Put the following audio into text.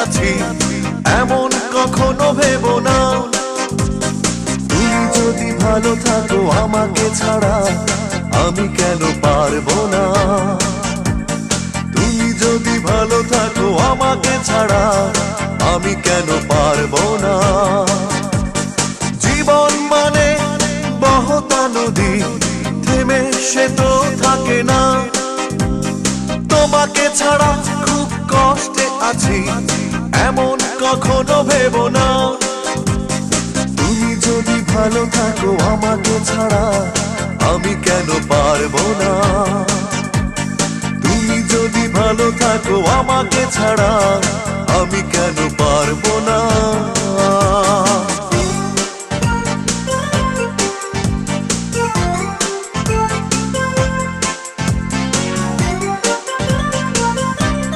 আছি এমন কখনো ভেবো না। তুমি যদি ভালো থাকো আমাকে ছাড়া আমি কেন পারবো না। তুমি যদি ভালো থাকো আমাকে ছাড়া আমি কেন পারবো না। জীবন মানে বহতা নদী, থেমে সে তো থাকে না। তোমাকে ছাড়া খুব কষ্টে আছি এমন কখনো ভেবো না। তুমি যদি ভালো থাকো আমাকে ছাড়া আমি কেন পারবো না। তুমি যদি ভালো থাকো আমাকে ছাড়া আমি কেন পারবো না।